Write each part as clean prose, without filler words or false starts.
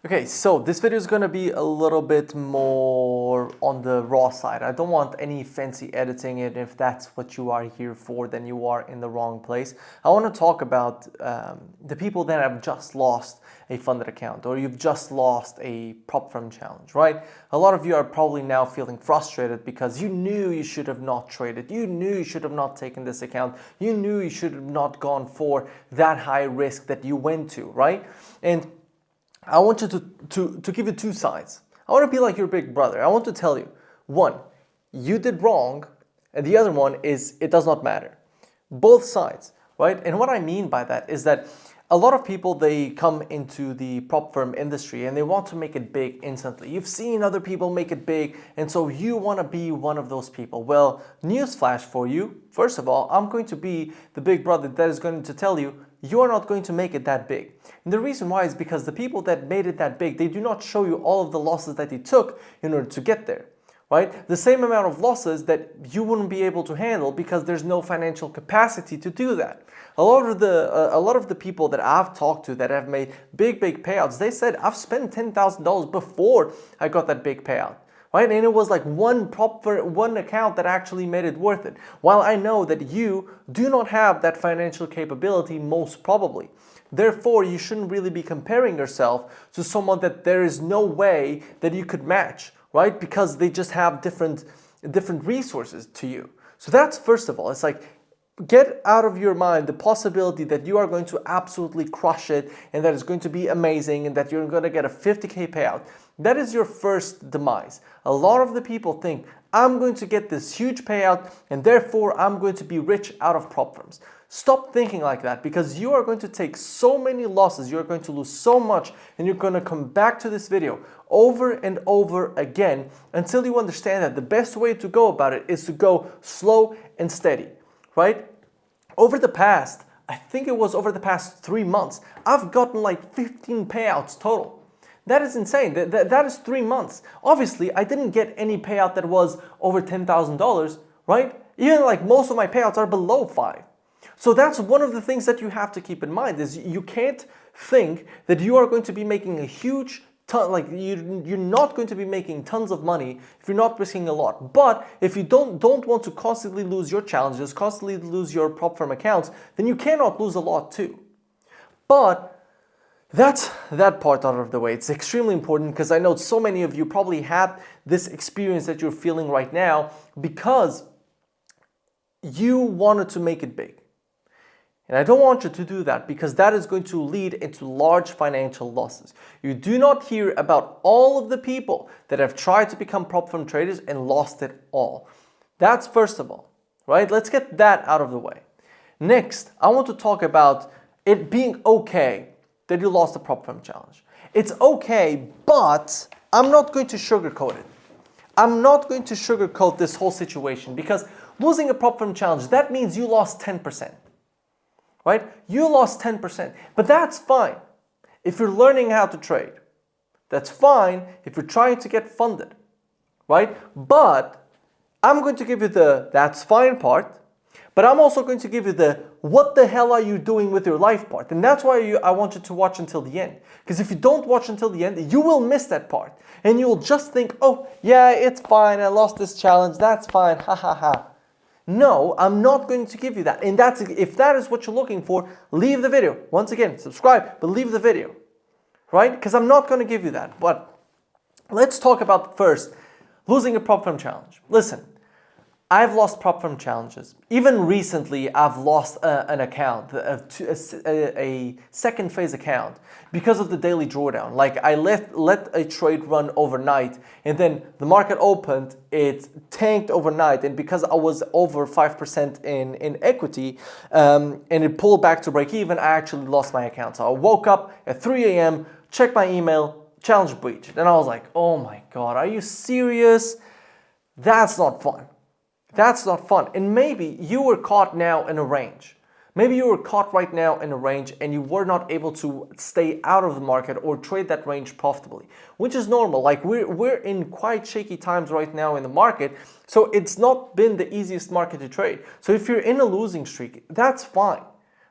Okay, so this video is going to be a little bit more on the raw side. I don't want any fancy editing, and if that's what you are here for, then you are in the wrong place. I want to talk about the people that have just lost a funded account, or you've just lost a prop firm challenge, right? A lot of you are probably now feeling frustrated because you knew you should have not traded. You knew you should have not taken this account. You knew you should have not gone for that high risk that you went to, right? And I want you to give you two sides. I want to be like your big brother. I want to tell you, one, you did wrong, and the other one is it does not matter. Both sides, right? And what I mean by that is that a lot of people, they come into the prop firm industry and they want to make it big instantly. You've seen other people make it big, and so you want to be one of those people. Well, newsflash for you. First of all, I'm going to be the big brother that is going to tell you, you are not going to make it that big. And the reason why is because the people that made it that big, they do not show you all of the losses that they took in order to get there, right? The same amount of losses that you wouldn't be able to handle because there's no financial capacity to do that. A lot of the people that I've talked to that have made big payouts, they said, I've spent $10,000 before I got that big payout. Right? And it was like one account that actually made it worth it. While I know that you do not have that financial capability, most probably. Therefore, you shouldn't really be comparing yourself to someone that there is no way that you could match, right? Because they just have different resources to you. So that's first of all, it's like, get out of your mind the possibility that you are going to absolutely crush it and that it's going to be amazing and that you're going to get a 50K payout. That is your first demise. A lot of the people think, I'm going to get this huge payout and therefore I'm going to be rich out of prop firms. Stop thinking like that, because you are going to take so many losses, you're going to lose so much, and you're going to come back to this video over and over again until you understand that the best way to go about it is to go slow and steady. Right? I think it was over the past 3 months, I've gotten like 15 payouts total. That is insane. That is 3 months. Obviously, I didn't get any payout that was over $10,000, right? Even like most of my payouts are below 5. So that's one of the things that you have to keep in mind is you can't think that you are going to be making a huge you're not going to be making tons of money if you're not risking a lot. But if you don't want to constantly lose your challenges, constantly lose your prop firm accounts, then you cannot lose a lot too. But that's that part out of the way. It's extremely important because I know so many of you probably had this experience that you're feeling right now because you wanted to make it big. And I don't want you to do that because that is going to lead into large financial losses. You do not hear about all of the people that have tried to become prop firm traders and lost it all. That's first of all, right? Let's get that out of the way. Next, I want to talk about it being okay that you lost the prop firm challenge. It's okay, but I'm not going to sugarcoat it. I'm not going to sugarcoat this whole situation because losing a prop firm challenge, that means you lost 10%. Right? You lost 10%, but that's fine if you're learning how to trade. That's fine if you're trying to get funded, right? But I'm going to give you the that's fine part, but I'm also going to give you the what the hell are you doing with your life part. And that's why I want you to watch until the end. Because if you don't watch until the end, you will miss that part. And you'll just think, oh, yeah, it's fine. I lost this challenge. That's fine. Ha ha ha. No, I'm not going to give you that. And if that is what you're looking for, leave the video. Once again, subscribe, but leave the video, right? Because I'm not going to give you that. But let's talk about first losing a prop firm challenge. Listen, I've lost prop firm challenges. Even recently, I've lost an account, a second phase account, because of the daily drawdown. Like I let a trade run overnight, and then the market opened, it tanked overnight, and because I was over 5% in equity, and it pulled back to break even, I actually lost my account. So I woke up at 3 a.m., checked my email, challenge breached, and I was like, oh my God, are you serious? That's not fun. That's not fun. And maybe you were caught now in a range. Maybe you were caught right now in a range and you were not able to stay out of the market or trade that range profitably, which is normal. Like we're in quite shaky times right now in the market. So it's not been the easiest market to trade. So if you're in a losing streak, that's fine,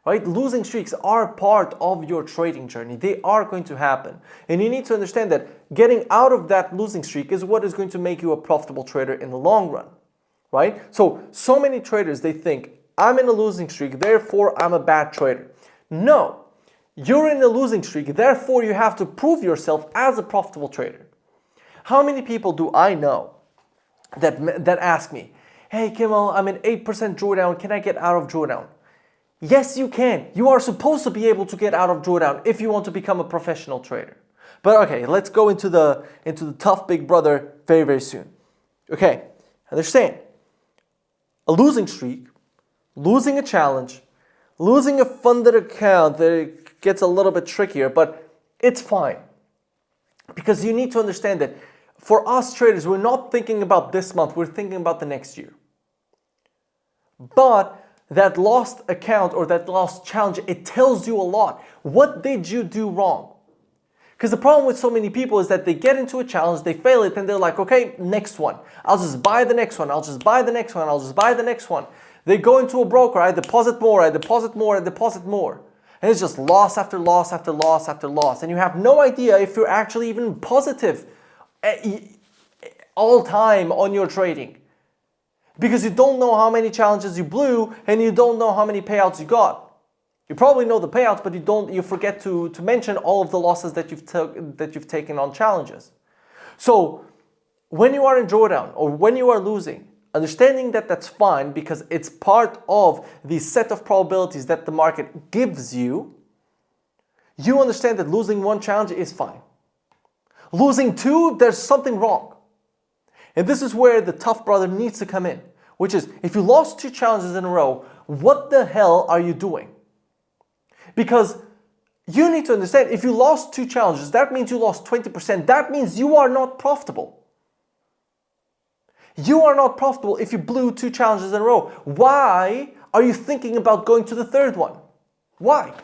right? Losing streaks are part of your trading journey. They are going to happen. And you need to understand that getting out of that losing streak is what is going to make you a profitable trader in the long run, right? So many traders, they think, I'm in a losing streak, therefore I'm a bad trader. No, you're in a losing streak, therefore you have to prove yourself as a profitable trader. How many people do I know that ask me, hey Kimmel, I'm in 8% drawdown, can I get out of drawdown? Yes, you can. You are supposed to be able to get out of drawdown if you want to become a professional trader. But okay, let's go into the tough big brother very, very soon. Okay, understand. A losing streak, losing a challenge, losing a funded account, that it gets a little bit trickier, but it's fine. Because you need to understand that for us traders, we're not thinking about this month, we're thinking about the next year. But that lost account or that lost challenge, it tells you a lot. What did you do wrong? Because the problem with so many people is that they get into a challenge, they fail it, and they're like, okay, next one. I'll just buy the next one. I'll just buy the next one. I'll just buy the next one. They go into a broker, I deposit more, I deposit more, I deposit more. And it's just loss after loss after loss after loss. And you have no idea if you're actually even positive all time on your trading. Because you don't know how many challenges you blew and you don't know how many payouts you got. You probably know the payouts, but you forget to mention all of the losses that you've taken on challenges. So when you are in drawdown or when you are losing, understanding that that's fine because it's part of the set of probabilities that the market gives you, you understand that losing one challenge is fine. Losing two, there's something wrong. And this is where the tough brother needs to come in, which is if you lost two challenges in a row, what the hell are you doing? Because you need to understand, if you lost two challenges, that means you lost 20%. That means you are not profitable. You are not profitable if you blew two challenges in a row. Why are you thinking about going to the third one? Why?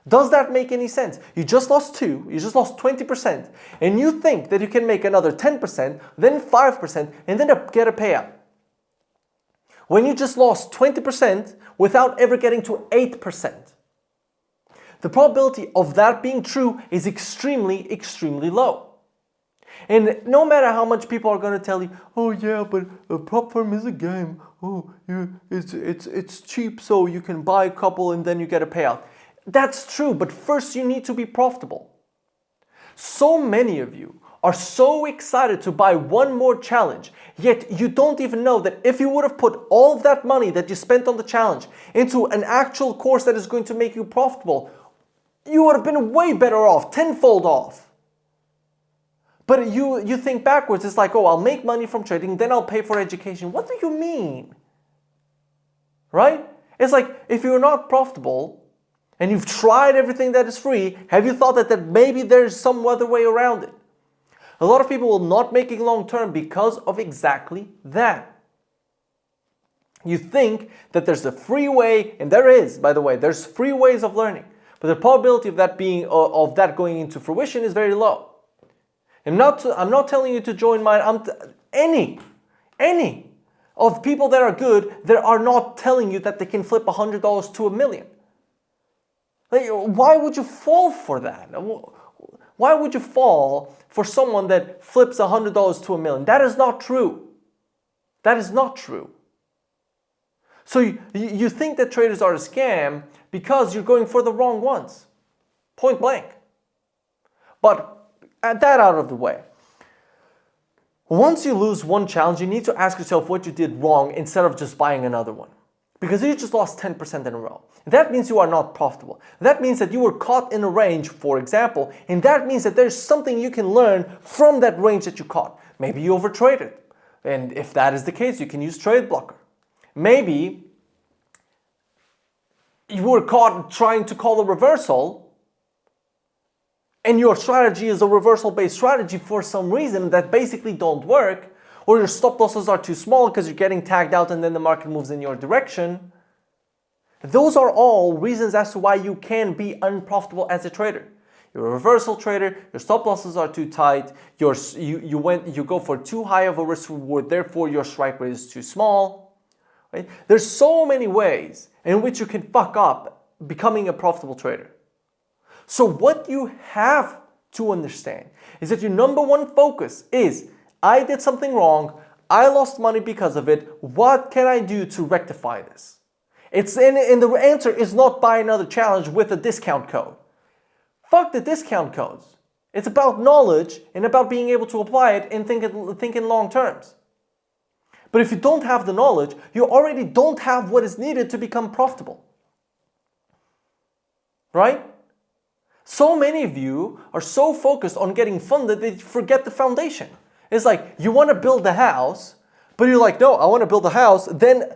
Does that make any sense? You just lost two, you just lost 20%, and you think that you can make another 10%, then 5%, and then get a payout. When you just lost 20% without ever getting to 8%. The probability of that being true is extremely, extremely low. And no matter how much people are going to tell you, oh yeah, but a prop firm is a game. Oh, it's cheap, so you can buy a couple and then you get a payout. That's true, but first you need to be profitable. So many of you are so excited to buy one more challenge, yet you don't even know that if you would have put all of that money that you spent on the challenge into an actual course that is going to make you profitable, you would have been way better off, tenfold off. But you think backwards, it's like, oh, I'll make money from trading, then I'll pay for education. What do you mean? Right? It's like, if you're not profitable, and you've tried everything that is free, have you thought that maybe there's some other way around it? A lot of people will not make it long term because of exactly that. You think that there's a free way, and there is, by the way, there's free ways of learning, but the probability of that going into fruition is very low. I'm not telling you to join mine. Any of people that are good, they are not telling you that they can flip $100 to $1 million. Like, why would you fall for that? Why would you fall for someone that flips $100 to $1 million? That is not true. That is not true. So you think that traders are a scam because you're going for the wrong ones. Point blank. But add that out of the way. Once you lose one challenge, you need to ask yourself what you did wrong instead of just buying another one. Because you just lost 10% in a row. That means you are not profitable. That means that you were caught in a range, for example, and that means that there's something you can learn from that range that you caught. Maybe you overtraded. And if that is the case, you can use trade blocker. Maybe you were caught trying to call a reversal and your strategy is a reversal-based strategy for some reason that basically don't work, or your stop losses are too small because you're getting tagged out and then the market moves in your direction. Those are all reasons as to why you can be unprofitable as a trader. You're a reversal trader, your stop losses are too tight, you go for too high of a risk reward, therefore your strike rate is too small. Right? There's so many ways in which you can fuck up becoming a profitable trader. So what you have to understand is that your number one focus is, I did something wrong, I lost money because of it, what can I do to rectify this? And the answer is not buy another challenge with a discount code. Fuck the discount codes. It's about knowledge and about being able to apply it and think in long terms. But if you don't have the knowledge, you already don't have what is needed to become profitable. Right? So many of you are so focused on getting funded that you forget the foundation. It's like you want to build a house, but you're like, no, I want to build a house. Then,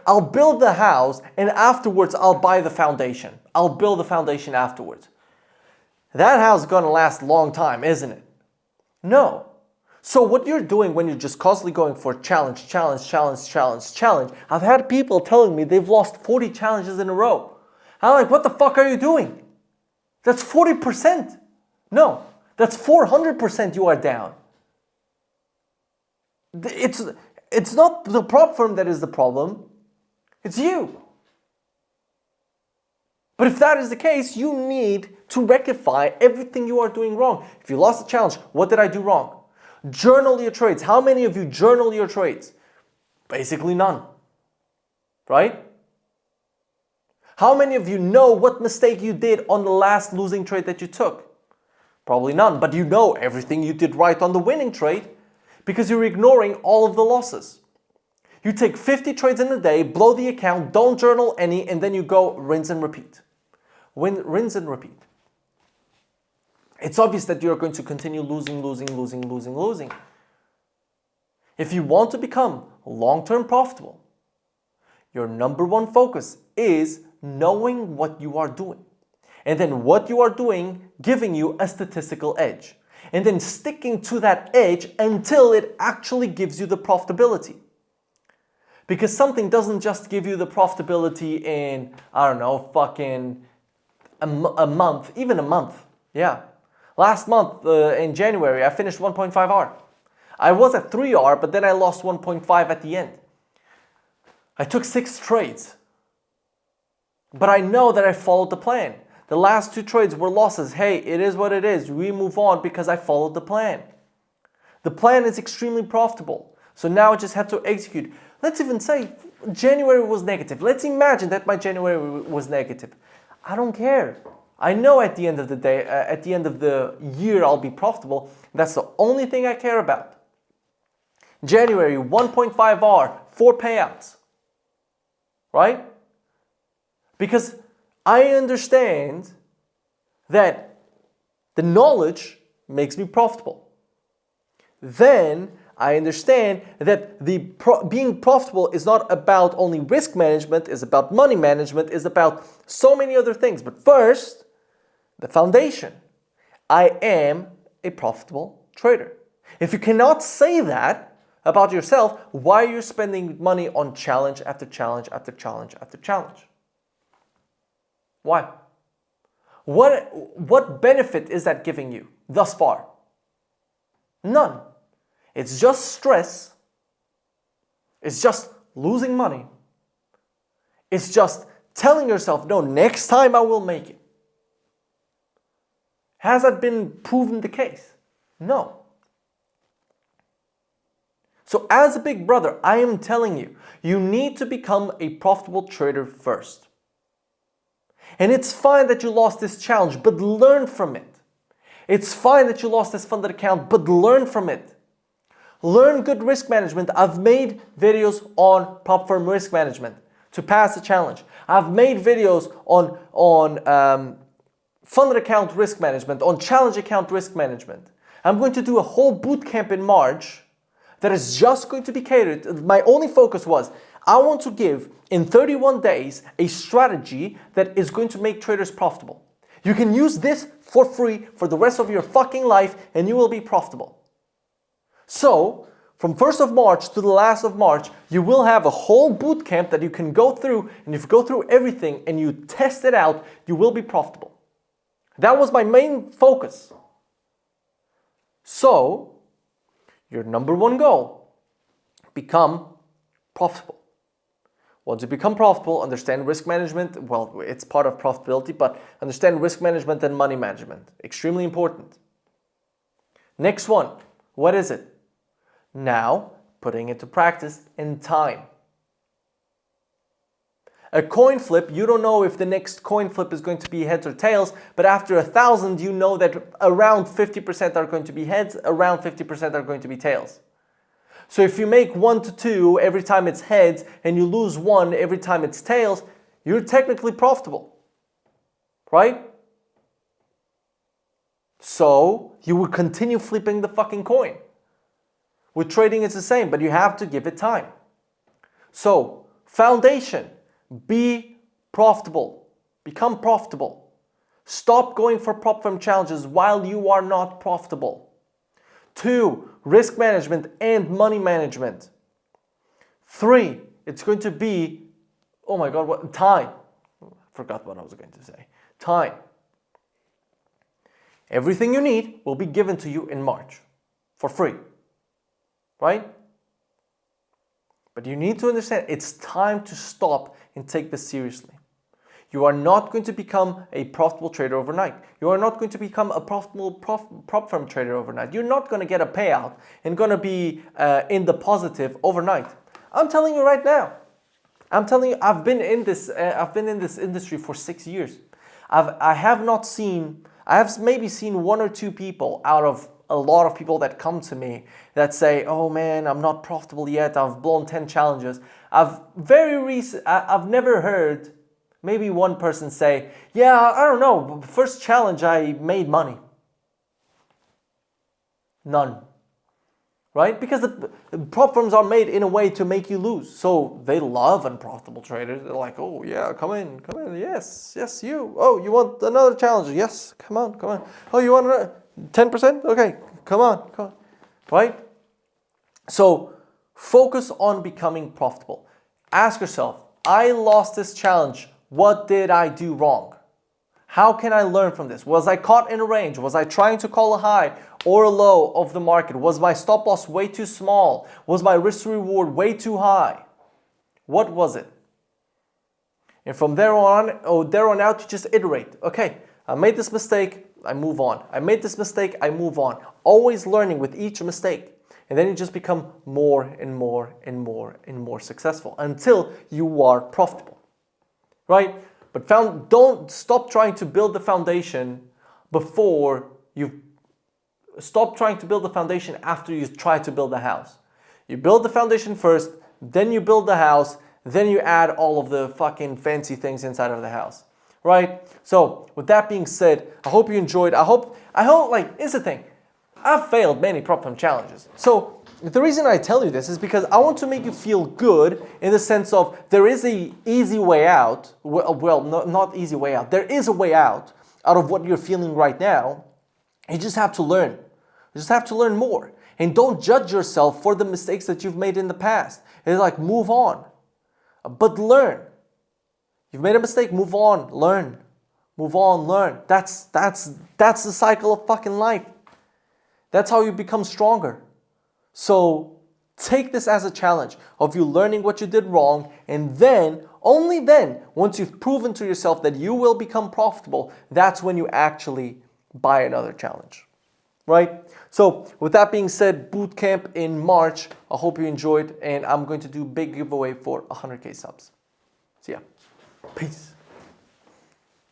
I'll build the house and afterwards I'll buy the foundation. I'll build the foundation afterwards. That house is going to last a long time, isn't it? No. So what you're doing when you're just constantly going for challenge, I've had people telling me they've lost 40 challenges in a row. I'm like, what the fuck are you doing? That's 40%. No, that's 400% you are down. It's not the prop firm that is the problem. It's you. But if that is the case, you need to rectify everything you are doing wrong. If you lost a challenge, what did I do wrong? Journal your trades. How many of you journal your trades? Basically none. Right? How many of you know what mistake you did on the last losing trade that you took? Probably none, but you know everything you did right on the winning trade because you're ignoring all of the losses. You take 50 trades in a day, blow the account, don't journal any, and then you go rinse and repeat. Rinse and repeat. It's obvious that you're going to continue losing. If you want to become long-term profitable, your number one focus is knowing what you are doing. And then what you are doing giving you a statistical edge. And then sticking to that edge until it actually gives you the profitability. Because something doesn't just give you the profitability in, fucking a month, even a month. Yeah. Last month in January, I finished 1.5R. I was at 3R, but then I lost 1.5 at the end. I took 6 trades. But I know that I followed the plan. The last 2 trades were losses. Hey, it is what it is. We move on because I followed the plan. The plan is extremely profitable. So now I just have to execute. Let's even say January was negative. Let's imagine that my January was negative. I don't care. I know at the end of the day, at the end of the year, I'll be profitable. That's the only thing I care about. January, 1.5R, 4 payouts. Right? Because I understand that the knowledge makes me profitable. Then I understand that being profitable is not about only risk management, it's about money management, it's about so many other things. But first, the foundation. I am a profitable trader. If you cannot say that about yourself, why are you spending money on challenge after challenge after challenge after challenge? Why? What benefit is that giving you thus far? None. It's just stress. It's just losing money. It's just telling yourself, no, next time I will make it. Has that been proven the case? No. So as a big brother, I am telling you, you need to become a profitable trader first. And it's fine that you lost this challenge, but learn from it. It's fine that you lost this funded account, but learn from it. Learn good risk management. I've made videos on prop firm risk management to pass the challenge. I've made videos on funded account risk management, on challenge account risk management. I'm going to do a whole boot camp in March that is just going to be catered. My only focus was, I want to give in 31 days a strategy that is going to make traders profitable. You can use this for free for the rest of your fucking life and you will be profitable. So, from 1st of March to the last of March, you will have a whole boot camp that you can go through, and if you go through everything and you test it out, you will be profitable. That was my main focus. So, your number one goal, become profitable. Once you become profitable, understand risk management. Well, it's part of profitability, but understand risk management and money management. Extremely important. Next one, what is it? Now, putting it to practice in time. A coin flip, you don't know if the next coin flip is going to be heads or tails, but after 1,000, you know that around 50% are going to be heads, around 50% are going to be tails. So if you make 1 to 2 every time it's heads, and you lose 1 every time it's tails, you're technically profitable, right? So you will continue flipping the fucking coin. With trading, it's the same, but you have to give it time. So, foundation. Be profitable. Become profitable. Stop going for prop firm challenges while you are not profitable. 2, risk management and money management. 3, it's going to be, oh my God, what? Time. Forgot what I was going to say. Time. Everything you need will be given to you in March for free. Right? But you need to understand it's time to stop and take this seriously. You are not going to become a profitable trader overnight. You are not going to become a profitable prop firm trader overnight. You're not going to get a payout and going to be in the positive overnight. I'm telling you right now. I'm telling you, I've been in this industry for 6 years. I have maybe seen 1 or 2 people out of a lot of people that come to me that say, oh man, I'm not profitable yet. I've blown 10 challenges. I've never heard maybe one person say, yeah, I don't know, first challenge I made money. None. Right? Because the prop firms are made in a way to make you lose. So they love unprofitable traders. They're like, oh yeah, come in. Yes, you. Oh, you want another challenge? Yes, come on. Oh, you want another 10%? Okay, come on. Right? So focus on becoming profitable. Ask yourself, I lost this challenge. What did I do wrong? How can I learn from this? Was I caught in a range? Was I trying to call a high or a low of the market? Was my stop loss way too small? Was my risk to reward way too high? What was it? And from there on out, you just iterate. Okay, I made this mistake, I move on. I made this mistake, I move on. Always learning with each mistake. And then you just become more and more successful until you are profitable. Right? But don't stop trying to build the foundation before you stop trying to build the foundation after you try to build the house. You build the foundation first, then you build the house, then you add all of the fucking fancy things inside of the house. Right? So with that being said, I hope you enjoyed. I hope like, here's the thing. I've failed many prop firm challenges. So the reason I tell you this is because I want to make you feel good in the sense of there is an easy way out. Well, not easy way out. There is a way out of what you're feeling right now. You just have to learn. You just have to learn more. And don't judge yourself for the mistakes that you've made in the past. It's like, move on. But learn. You've made a mistake, move on, learn. Move on, learn. That's the cycle of fucking life. That's how you become stronger. So take this as a challenge of you learning what you did wrong, and then, only then, once you've proven to yourself that you will become profitable, that's when you actually buy another challenge. Right? So with that being said, bootcamp in March. I hope you enjoyed, and I'm going to do a big giveaway for 100K subs. See ya. Peace.